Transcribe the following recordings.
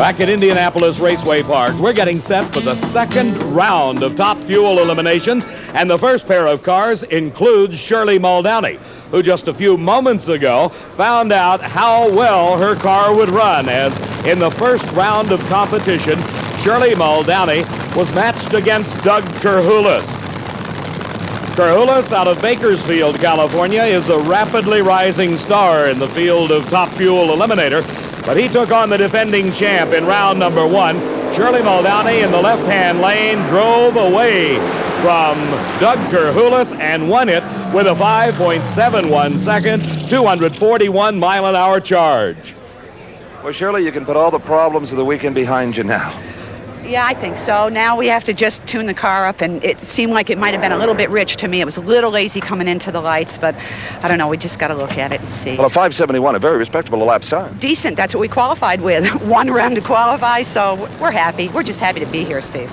Back at Indianapolis Raceway Park, we're getting set for the second round of Top Fuel eliminations, and the first pair of cars includes Shirley Muldowney, who just a few moments ago found out how well her car would run, as in the first round of competition, Shirley Muldowney was matched against Doug Kerhulis. Kerhulis, out of Bakersfield, California, is a rapidly rising star in the field of Top Fuel Eliminator, but he took on the defending champ in round number one. Shirley Muldowney in the left-hand lane drove away from Doug Kerhulis and won it with a 5.71 second, 241-mile-an-hour charge. Well, Shirley, you can put all the problems of the weekend behind you now. Yeah, I think so. Now we have to just tune the car up, and it seemed like it might have been a little bit rich to me. It was a little lazy coming into the lights, but I don't know. We just got to look at it and see. Well, a 5.71, a very respectable elapsed time. Decent. That's what we qualified with. One round to qualify, so we're happy. We're just happy to be here, Steve.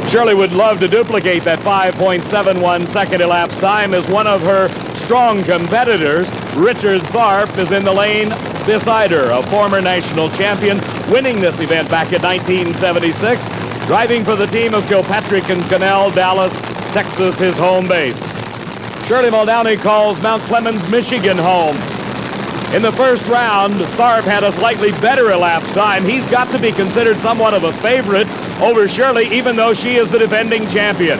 Shirley would love to duplicate that 5.71 second elapsed time, as one of her strong competitors, Richard Tharp, is in the lane beside her, a former national champion, winning this event back in 1976, driving for the team of Kilpatrick and Cannell, Dallas, Texas, his home base. Shirley Muldowney calls Mount Clemens, Michigan home. In the first round, Tharp had a slightly better elapsed time. He's got to be considered somewhat of a favorite over Shirley, even though she is the defending champion.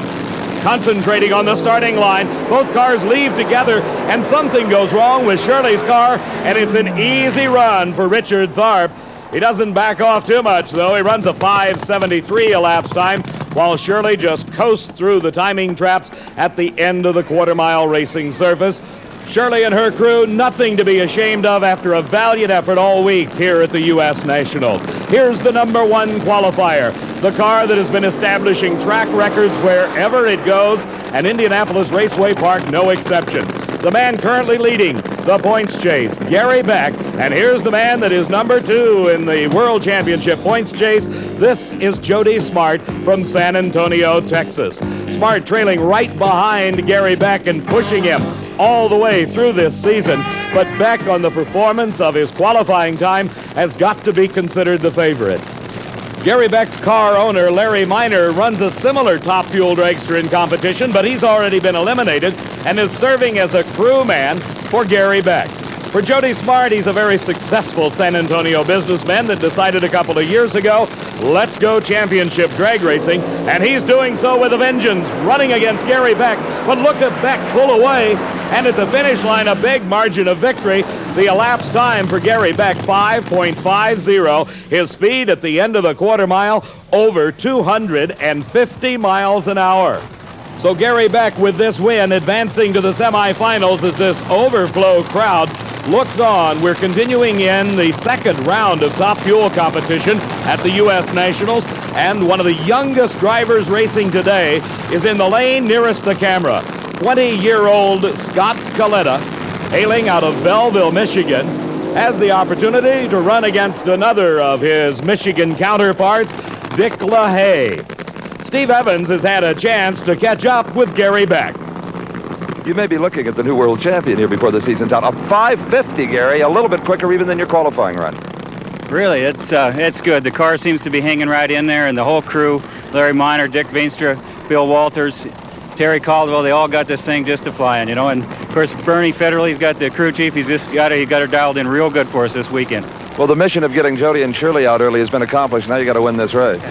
Concentrating on the starting line, both cars leave together, and something goes wrong with Shirley's car, and it's an easy run for Richard Tharp. He doesn't back off too much, though. He runs a 5.73 elapsed time, while Shirley just coasts through the timing traps at the end of the quarter-mile racing surface. Shirley and her crew, nothing to be ashamed of after a valiant effort all week here at the U.S. Nationals. Here's the number one qualifier, the car that has been establishing track records wherever it goes, and Indianapolis Raceway Park no exception. The man currently leading the points chase, Gary Beck, and here's the man that is number two in the World Championship points chase. This is Jody Smart from San Antonio, Texas. Smart trailing right behind Gary Beck and pushing him all the way through this season, but Beck, on the performance of his qualifying time, has got to be considered the favorite. Gary Beck's car owner, Larry Miner, runs a similar Top Fuel dragster in competition, but he's already been eliminated and is serving as a crewman for Gary Beck. For Jody Smart, he's a very successful San Antonio businessman that decided a couple of years ago, let's go championship drag racing, and he's doing so with a vengeance, running against Gary Beck. But look at Beck pull away, and at the finish line, a big margin of victory. The elapsed time for Gary Beck, 5.50. His speed at the end of the quarter mile, over 250 miles an hour. So Gary Beck, with this win, advancing to the semifinals as this overflow crowd looks on. We're continuing in the second round of Top Fuel competition at the U.S. Nationals, and one of the youngest drivers racing today is in the lane nearest the camera. 20-year-old Scott Kalitta, hailing out of Belleville, Michigan, has the opportunity to run against another of his Michigan counterparts, Dick LaHaie. Steve Evans has had a chance to catch up with Gary Beck. You may be looking at the new world champion here before the season's out. A 5.50, Gary, a little bit quicker even than your qualifying run. Really, it's good. The car seems to be hanging right in there, and the whole crew, Larry Miner, Dick Veenstra, Bill Walters, Terry Caldwell, they all got this thing just to fly in, you know. And of course, Bernie Federley's got the crew chief. He's just got her dialed in real good for us this weekend. Well, the mission of getting Jody and Shirley out early has been accomplished. Now you got to win this race.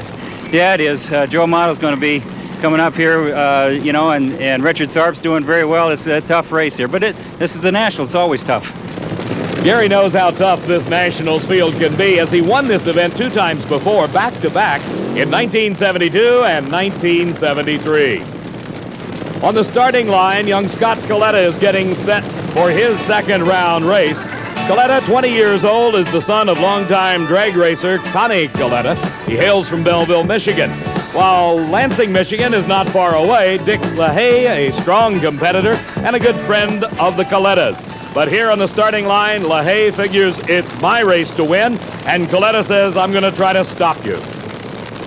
Yeah, it is. Joe Amato's going to be coming up here, you know, and Richard Tharp's doing very well. It's a tough race here, but this is the National. It's always tough. Gary knows how tough this Nationals field can be, as he won this event two times before, back-to-back, in 1972 and 1973. On the starting line, young Scott Kalitta is getting set for his second round race. Kalitta, 20 years old, is the son of longtime drag racer Connie Kalitta. He hails from Belleville, Michigan. While Lansing, Michigan is not far away, Dick LaHaie, a strong competitor and a good friend of the Kalittas. But here on the starting line, LaHaie figures it's my race to win, and Kalitta says, I'm going to try to stop you.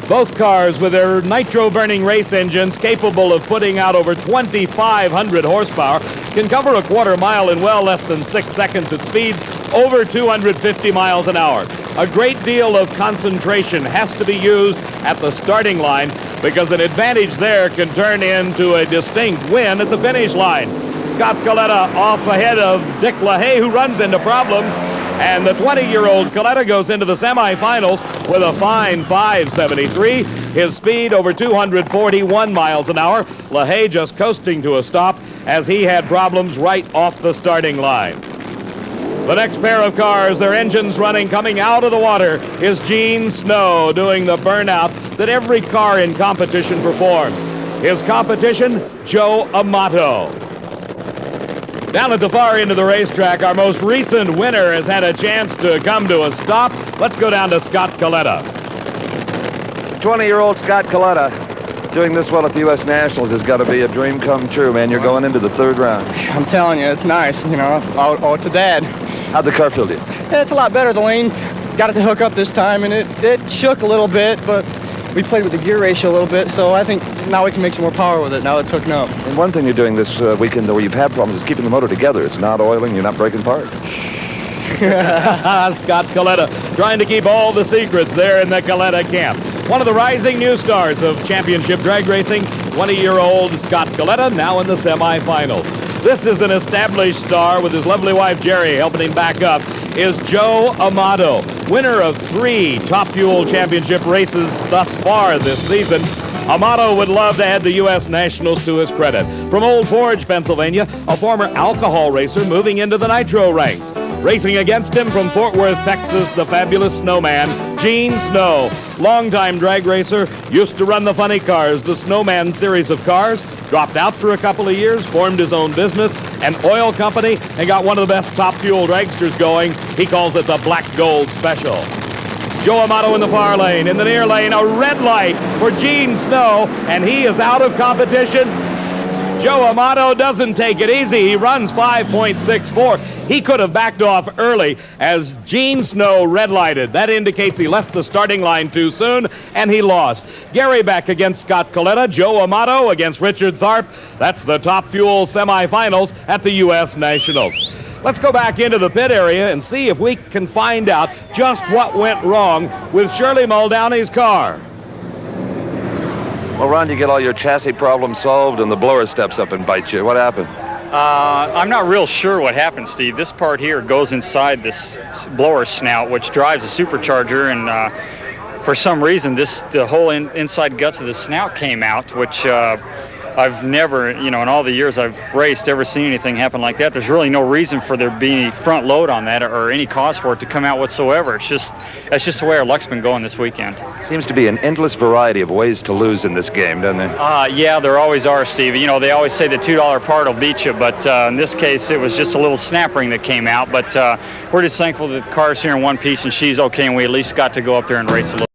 Both cars with their nitro-burning race engines capable of putting out over 2,500 horsepower can cover a quarter mile in well less than 6 seconds at speeds over 250 miles an hour. a great deal of concentration has to be used at the starting line because an advantage there can turn into a distinct win at the finish line. Scott Kalitta off ahead of Dick LaHaie, who runs into problems. And the 20-year-old Kalitta goes into the semifinals with a fine 5.73. His speed over 241 miles an hour. LaHaie just coasting to a stop as he had problems right off the starting line. The next pair of cars, their engines running, coming out of the water, is Gene Snow doing the burnout that every car in competition performs. His competition, Joe Amato. Down at the far end of the racetrack, our most recent winner has had a chance to come to a stop. Let's go down to Scott Kalitta. 20-year-old Scott Kalitta doing this well at the U.S. Nationals has got to be a dream come true, man. You're going into the third round. I'm telling you, it's nice. You know, I owe it to Dad. How'd the car feel to you? Yeah, it's a lot better. The lane got it to hook up this time, and it shook a little bit, but we played with the gear ratio a little bit, so I think now we can make some more power with it now it's hooking up. And one thing you're doing this weekend where you've had problems is keeping the motor together. It's not oiling, you're not breaking apart. Scott Kalitta trying to keep all the secrets there in the Kalitta camp. One of the rising new stars of championship drag racing, 20-year-old Scott Kalitta, now in the semifinals. This is an established star with his lovely wife Jerry helping him back up, is Joe Amato, winner of 3 Top Fuel Championship races thus far this season. Amato would love to add the U.S. Nationals to his credit. From Old Forge, Pennsylvania, a former alcohol racer moving into the nitro ranks. Racing against him from Fort Worth, Texas, the fabulous snowman, Gene Snow. Longtime drag racer, used to run the funny cars, the Snowman series of cars. Dropped out for a couple of years, formed his own business, an oil company, and got one of the best Top Fuel dragsters going. He calls it the Black Gold Special. Joe Amato in the far lane. In the near lane, a red light for Gene Snow, and he is out of competition. Joe Amato doesn't take it easy. He runs 5.64. He could have backed off early as Gene Snow red-lighted. That indicates he left the starting line too soon, and he lost. Gary Beck against Scott Kalitta. Joe Amato against Richard Tharp. That's the Top Fuel semifinals at the U.S. Nationals. Let's go back into the pit area and see if we can find out just what went wrong with Shirley Muldowney's car. Well, Ron, you get all your chassis problems solved and the blower steps up and bites you. What happened? I'm not real sure what happened, Steve. This part here goes inside this blower snout, which drives the supercharger, and for some reason, the whole inside guts of the snout came out, which I've never, in all the years I've raced, ever seen anything happen like that. There's really no reason for there being any front load on that or any cause for it to come out whatsoever. That's just the way our luck's been going this weekend. Seems to be an endless variety of ways to lose in this game, doesn't there? Yeah, there always are, Steve. They always say the $2 part will beat you, but in this case, it was just a little snap ring that came out. But we're just thankful that the car's here in one piece and she's okay, and we at least got to go up there and race a little.